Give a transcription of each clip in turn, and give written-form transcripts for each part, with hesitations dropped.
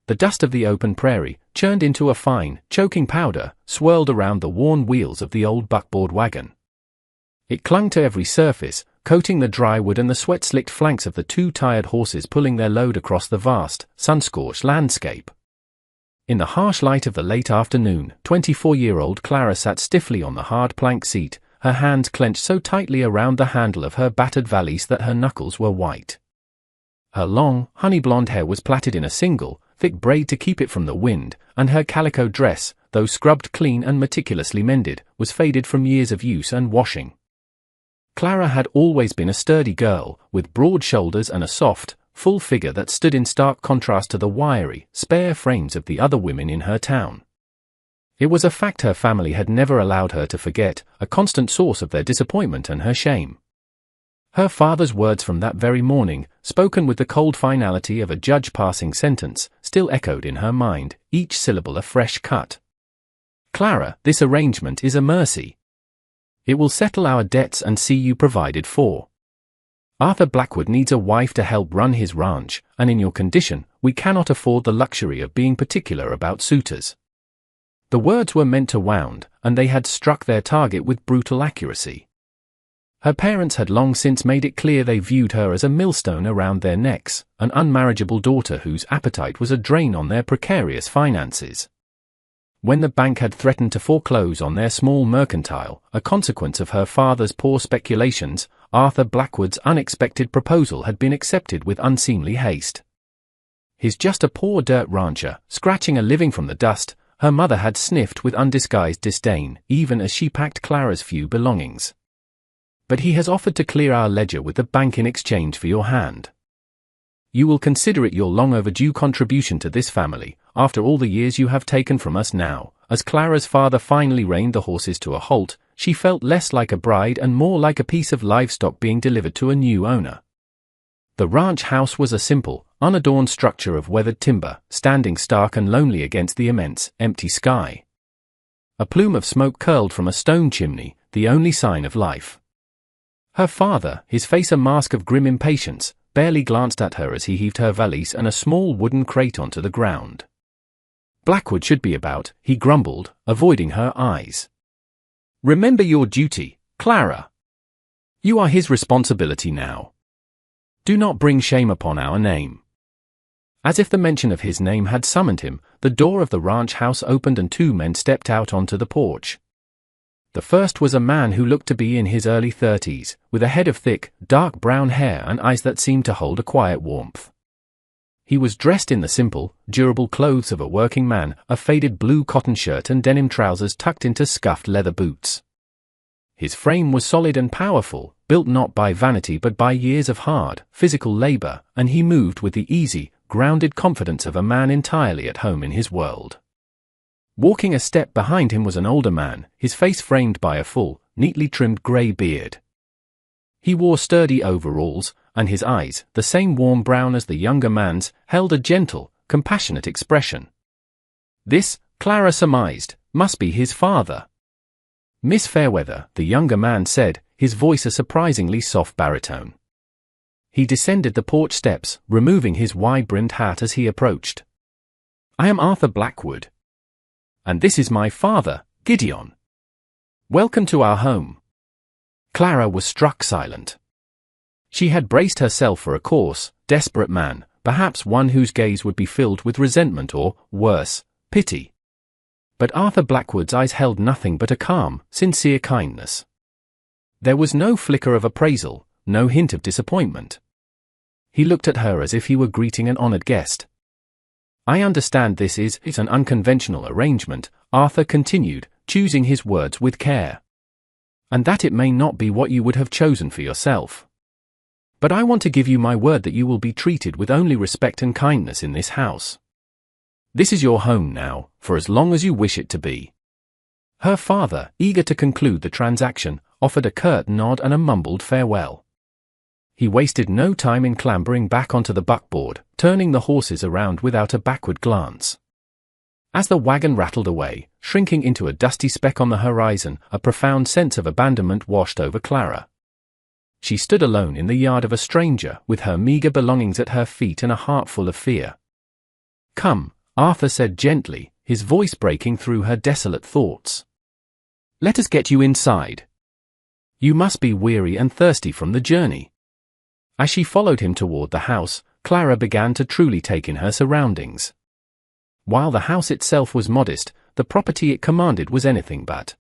The dust of the open prairie, churned into a fine, choking powder, swirled around the worn wheels of the old buckboard wagon. It clung to every surface, coating the dry wood and the sweat-slicked flanks of the two tired horses pulling their load across the vast, sun-scorched landscape. In the harsh light of the late afternoon, 24-year-old Clara sat stiffly on the hard plank seat, her hands clenched so tightly around the handle of her battered valise that her knuckles were white. Her long, honey-blonde hair was plaited in a single, thick braid to keep it from the wind, and her calico dress, though scrubbed clean and meticulously mended, was faded from years of use and washing. Clara had always been a sturdy girl, with broad shoulders and a soft, full figure that stood in stark contrast to the wiry, spare frames of the other women in her town. It was a fact her family had never allowed her to forget, a constant source of their disappointment and her shame. Her father's words from that very morning, spoken with the cold finality of a judge passing sentence, still echoed in her mind, each syllable a fresh cut. "Clara, this arrangement is a mercy. It will settle our debts and see you provided for. Arthur Blackwood needs a wife to help run his ranch, and in your condition, we cannot afford the luxury of being particular about suitors." The words were meant to wound, and they had struck their target with brutal accuracy. Her parents had long since made it clear they viewed her as a millstone around their necks, an unmarriageable daughter whose appetite was a drain on their precarious finances. When the bank had threatened to foreclose on their small mercantile, a consequence of her father's poor speculations, Arthur Blackwood's unexpected proposal had been accepted with unseemly haste. He's just a poor dirt rancher, scratching a living from the dust, her mother had sniffed with undisguised disdain, even as she packed Clara's few belongings. But he has offered to clear our ledger with the bank in exchange for your hand. You will consider it your long overdue contribution to this family, after all the years you have taken from us now. As Clara's father finally reined the horses to a halt, she felt less like a bride and more like a piece of livestock being delivered to a new owner. The ranch house was a simple, unadorned structure of weathered timber, standing stark and lonely against the immense, empty sky. A plume of smoke curled from a stone chimney, the only sign of life. Her father, his face a mask of grim impatience, barely glanced at her as he heaved her valise and a small wooden crate onto the ground. Blackwood should be about, he grumbled, avoiding her eyes. "Remember your duty, Clara. You are his responsibility now. Do not bring shame upon our name." As if the mention of his name had summoned him, the door of the ranch house opened and two men stepped out onto the porch. The first was a man who looked to be in his early 30s, with a head of thick, dark brown hair and eyes that seemed to hold a quiet warmth. He was dressed in the simple, durable clothes of a working man, a faded blue cotton shirt and denim trousers tucked into scuffed leather boots. His frame was solid and powerful, built not by vanity but by years of hard, physical labor, and he moved with the easy, grounded confidence of a man entirely at home in his world. Walking a step behind him was an older man, his face framed by a full, neatly trimmed grey beard. He wore sturdy overalls, and his eyes, the same warm brown as the younger man's, held a gentle, compassionate expression. This, Clara surmised, must be his father. "Miss Fairweather," the younger man said, his voice a surprisingly soft baritone. He descended the porch steps, removing his wide-brimmed hat as he approached. "I am Arthur Blackwood. And this is my father, Gideon. Welcome to our home." Clara was struck silent. She had braced herself for a coarse, desperate man, perhaps one whose gaze would be filled with resentment or, worse, pity. But Arthur Blackwood's eyes held nothing but a calm, sincere kindness. There was no flicker of appraisal, no hint of disappointment. He looked at her as if he were greeting an honored guest. "I understand this is an unconventional arrangement," Arthur continued, choosing his words with care. "And that it may not be what you would have chosen for yourself. But I want to give you my word that you will be treated with only respect and kindness in this house. This is your home now, for as long as you wish it to be." Her father, eager to conclude the transaction, offered a curt nod and a mumbled farewell. He wasted no time in clambering back onto the buckboard, turning the horses around without a backward glance. As the wagon rattled away, shrinking into a dusty speck on the horizon, a profound sense of abandonment washed over Clara. She stood alone in the yard of a stranger, with her meager belongings at her feet and a heart full of fear. "Come," Arthur said gently, his voice breaking through her desolate thoughts. "Let us get you inside. You must be weary and thirsty from the journey." As she followed him toward the house, Clara began to truly take in her surroundings. While the house itself was modest, the property it commanded was anything but.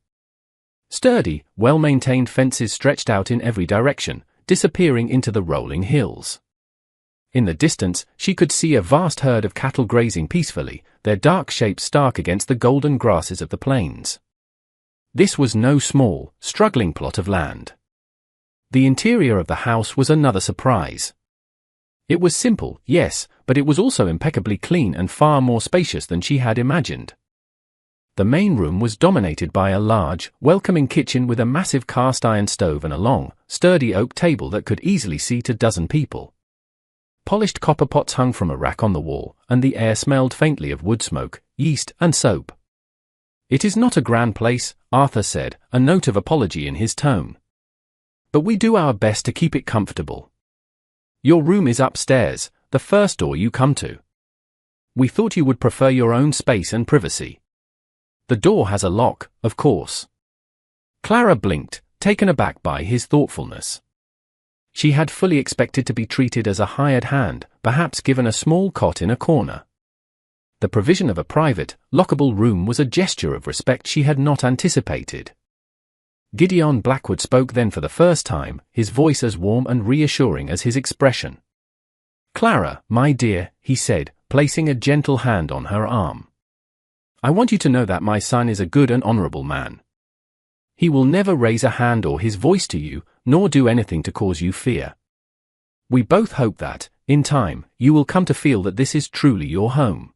Sturdy, well-maintained fences stretched out in every direction, disappearing into the rolling hills. In the distance, she could see a vast herd of cattle grazing peacefully, their dark shapes stark against the golden grasses of the plains. This was no small, struggling plot of land. The interior of the house was another surprise. It was simple, yes, but it was also impeccably clean and far more spacious than she had imagined. The main room was dominated by a large, welcoming kitchen with a massive cast-iron stove and a long, sturdy oak table that could easily seat a dozen people. Polished copper pots hung from a rack on the wall, and the air smelled faintly of wood smoke, yeast, and soap. "It is not a grand place," Arthur said, a note of apology in his tone. "But we do our best to keep it comfortable. Your room is upstairs, the first door you come to. We thought you would prefer your own space and privacy. The door has a lock, of course." Clara blinked, taken aback by his thoughtfulness. She had fully expected to be treated as a hired hand, perhaps given a small cot in a corner. The provision of a private, lockable room was a gesture of respect she had not anticipated. Gideon Blackwood spoke then for the first time, his voice as warm and reassuring as his expression. "Clara, my dear," he said, placing a gentle hand on her arm. "I want you to know that my son is a good and honorable man. He will never raise a hand or his voice to you, nor do anything to cause you fear. We both hope that, in time, you will come to feel that this is truly your home."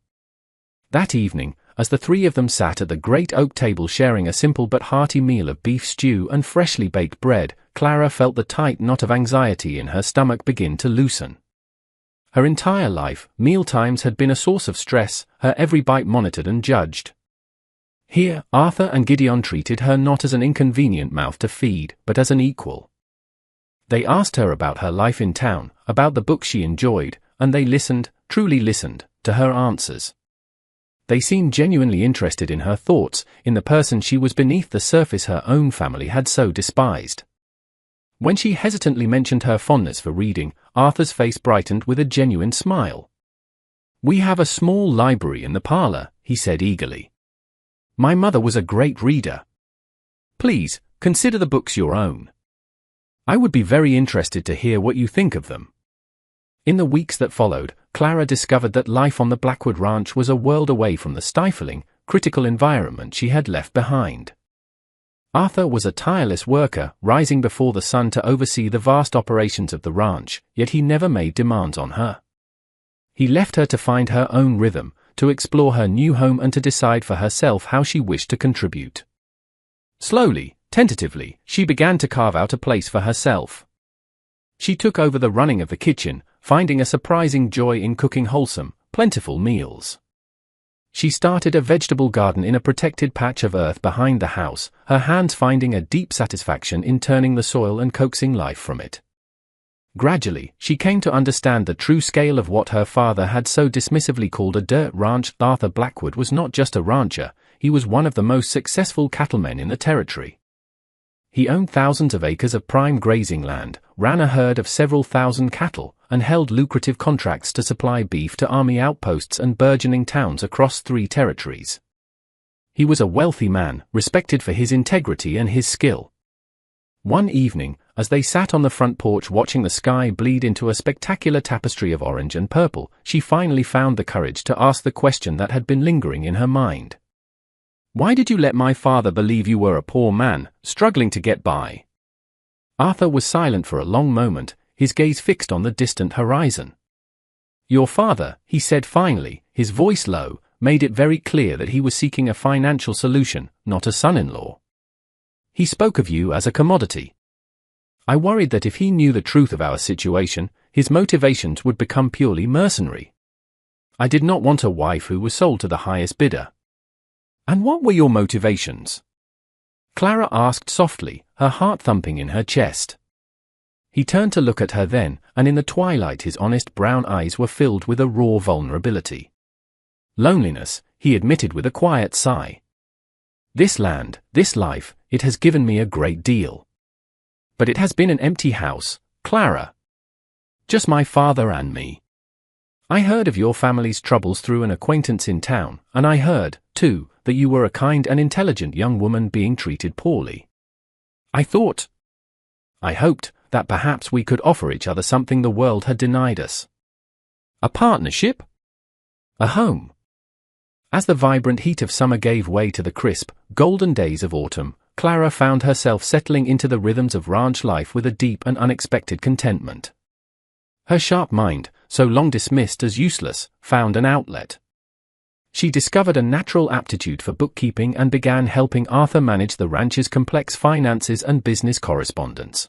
That evening, as the three of them sat at the great oak table sharing a simple but hearty meal of beef stew and freshly baked bread, Clara felt the tight knot of anxiety in her stomach begin to loosen. Her entire life, mealtimes had been a source of stress, her every bite monitored and judged. Here, Arthur and Gideon treated her not as an inconvenient mouth to feed, but as an equal. They asked her about her life in town, about the books she enjoyed, and they listened, truly listened, to her answers. They seemed genuinely interested in her thoughts, in the person she was beneath the surface her own family had so despised. When she hesitantly mentioned her fondness for reading, Arthur's face brightened with a genuine smile. "We have a small library in the parlor," he said eagerly. "My mother was a great reader. Please, consider the books your own. I would be very interested to hear what you think of them." In the weeks that followed, Clara discovered that life on the Blackwood Ranch was a world away from the stifling, critical environment she had left behind. Arthur was a tireless worker, rising before the sun to oversee the vast operations of the ranch, yet he never made demands on her. He left her to find her own rhythm, to explore her new home and to decide for herself how she wished to contribute. Slowly, tentatively, she began to carve out a place for herself. She took over the running of the kitchen, finding a surprising joy in cooking wholesome, plentiful meals. She started a vegetable garden in a protected patch of earth behind the house, her hands finding a deep satisfaction in turning the soil and coaxing life from it. Gradually, she came to understand the true scale of what her father had so dismissively called a dirt ranch. Arthur Blackwood was not just a rancher, he was one of the most successful cattlemen in the territory. He owned thousands of acres of prime grazing land, ran a herd of several thousand cattle, and held lucrative contracts to supply beef to army outposts and burgeoning towns across 3 territories. He was a wealthy man, respected for his integrity and his skill. One evening, as they sat on the front porch watching the sky bleed into a spectacular tapestry of orange and purple, she finally found the courage to ask the question that had been lingering in her mind. "Why did you let my father believe you were a poor man, struggling to get by?" Arthur was silent for a long moment, his gaze fixed on the distant horizon. "Your father," he said finally, his voice low, made it very clear that he was seeking a financial solution, not a son-in-law. "He spoke of you as a commodity. I worried that if he knew the truth of our situation, his motivations would become purely mercenary. I did not want a wife who was sold to the highest bidder." "And what were your motivations?" Clara asked softly, her heart thumping in her chest. He turned to look at her then, and in the twilight his honest brown eyes were filled with a raw vulnerability. Loneliness, he admitted with a quiet sigh. This land, this life, it has given me a great deal. But it has been an empty house, Clara. Just my father and me. I heard of your family's troubles through an acquaintance in town, and I heard, too, that you were a kind and intelligent young woman being treated poorly. I hoped that perhaps we could offer each other something the world had denied us. A partnership? A home. As the vibrant heat of summer gave way to the crisp, golden days of autumn, Clara found herself settling into the rhythms of ranch life with a deep and unexpected contentment. Her sharp mind, so long dismissed as useless, found an outlet. She discovered a natural aptitude for bookkeeping and began helping Arthur manage the ranch's complex finances and business correspondence.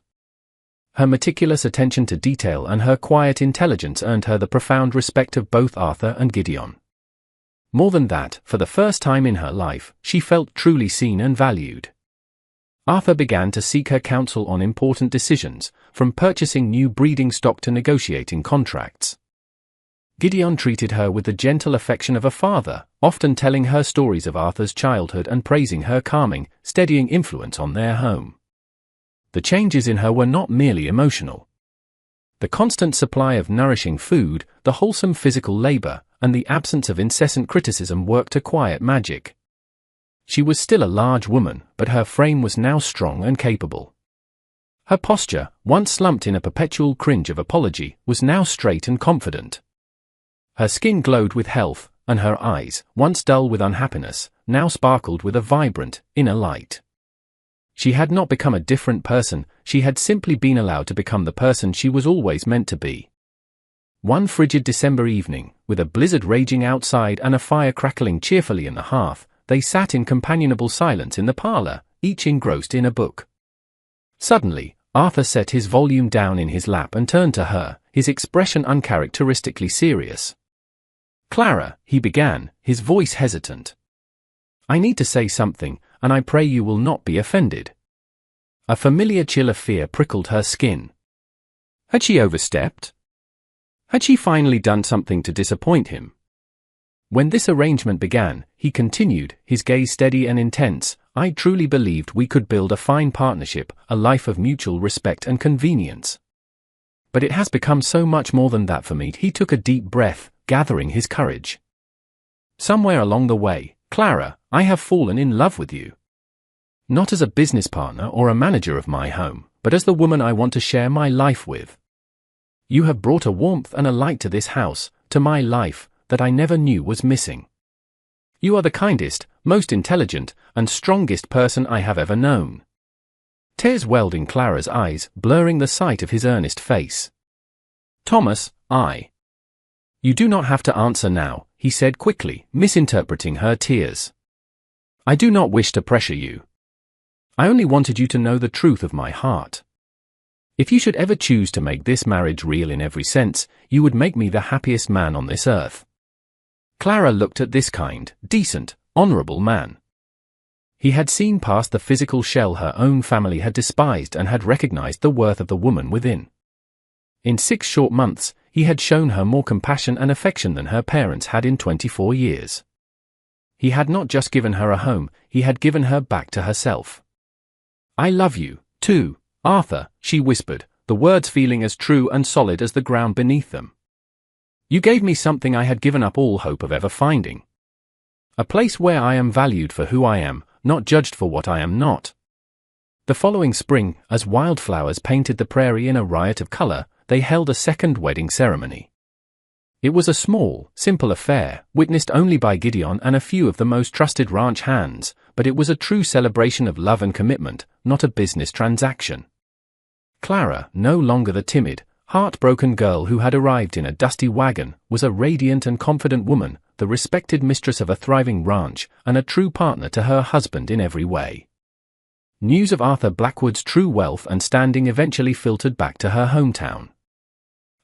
Her meticulous attention to detail and her quiet intelligence earned her the profound respect of both Arthur and Gideon. More than that, for the first time in her life, she felt truly seen and valued. Arthur began to seek her counsel on important decisions, from purchasing new breeding stock to negotiating contracts. Gideon treated her with the gentle affection of a father, often telling her stories of Arthur's childhood and praising her calming, steadying influence on their home. The changes in her were not merely emotional. The constant supply of nourishing food, the wholesome physical labor, and the absence of incessant criticism worked a quiet magic. She was still a large woman, but her frame was now strong and capable. Her posture, once slumped in a perpetual cringe of apology, was now straight and confident. Her skin glowed with health, and her eyes, once dull with unhappiness, now sparkled with a vibrant, inner light. She had not become a different person, she had simply been allowed to become the person she was always meant to be. One frigid December evening, with a blizzard raging outside and a fire crackling cheerfully in the hearth, they sat in companionable silence in the parlor, each engrossed in a book. Suddenly, Arthur set his volume down in his lap and turned to her, his expression uncharacteristically serious. "Clara," he began, his voice hesitant. "I need to say something, and I pray you will not be offended." A familiar chill of fear prickled her skin. Had she overstepped? Had she finally done something to disappoint him? When this arrangement began, he continued, his gaze steady and intense, "I truly believed we could build a fine partnership, a life of mutual respect and convenience. But it has become so much more than that for me." He took a deep breath, gathering his courage. "Somewhere along the way, Clara, I have fallen in love with you. Not as a business partner or a manager of my home, but as the woman I want to share my life with. You have brought a warmth and a light to this house, to my life, that I never knew was missing. You are the kindest, most intelligent, and strongest person I have ever known." Tears welled in Clara's eyes, blurring the sight of his earnest face. "Thomas, You do not have to answer now," he said quickly, misinterpreting her tears. "I do not wish to pressure you. I only wanted you to know the truth of my heart. If you should ever choose to make this marriage real in every sense, you would make me the happiest man on this earth." Clara looked at this kind, decent, honorable man. He had seen past the physical shell her own family had despised and had recognized the worth of the woman within. In 6 short months, he had shown her more compassion and affection than her parents had in 24 years. He had not just given her a home, he had given her back to herself. "I love you, too, Arthur," she whispered, the words feeling as true and solid as the ground beneath them. "You gave me something I had given up all hope of ever finding. A place where I am valued for who I am, not judged for what I am not." The following spring, as wildflowers painted the prairie in a riot of color, they held a second wedding ceremony. It was a small, simple affair, witnessed only by Gideon and a few of the most trusted ranch hands, but it was a true celebration of love and commitment, not a business transaction. Clara, no longer the timid, heartbroken girl who had arrived in a dusty wagon, was a radiant and confident woman, the respected mistress of a thriving ranch, and a true partner to her husband in every way. News of Arthur Blackwood's true wealth and standing eventually filtered back to her hometown.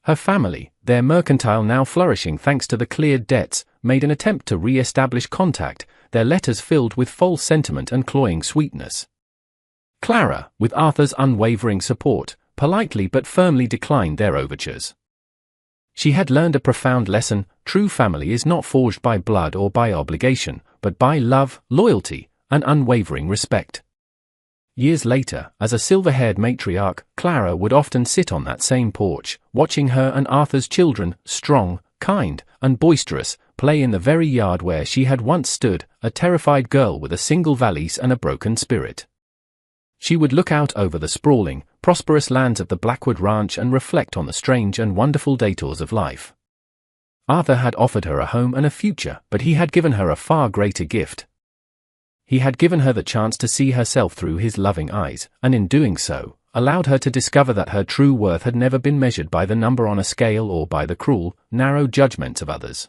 Her family, their mercantile now flourishing thanks to the cleared debts, made an attempt to re-establish contact, their letters filled with false sentiment and cloying sweetness. Clara, with Arthur's unwavering support, politely but firmly declined their overtures. She had learned a profound lesson: true family is not forged by blood or by obligation, but by love, loyalty, and unwavering respect. Years later, as a silver-haired matriarch, Clara would often sit on that same porch, watching her and Arthur's children, strong, kind, and boisterous, play in the very yard where she had once stood, a terrified girl with a single valise and a broken spirit. She would look out over the sprawling, prosperous lands of the Blackwood Ranch and reflect on the strange and wonderful detours of life. Arthur had offered her a home and a future, but he had given her a far greater gift. He had given her the chance to see herself through his loving eyes, and in doing so, allowed her to discover that her true worth had never been measured by the number on a scale or by the cruel, narrow judgments of others.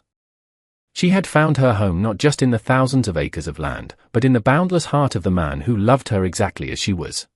She had found her home not just in the thousands of acres of land, but in the boundless heart of the man who loved her exactly as she was.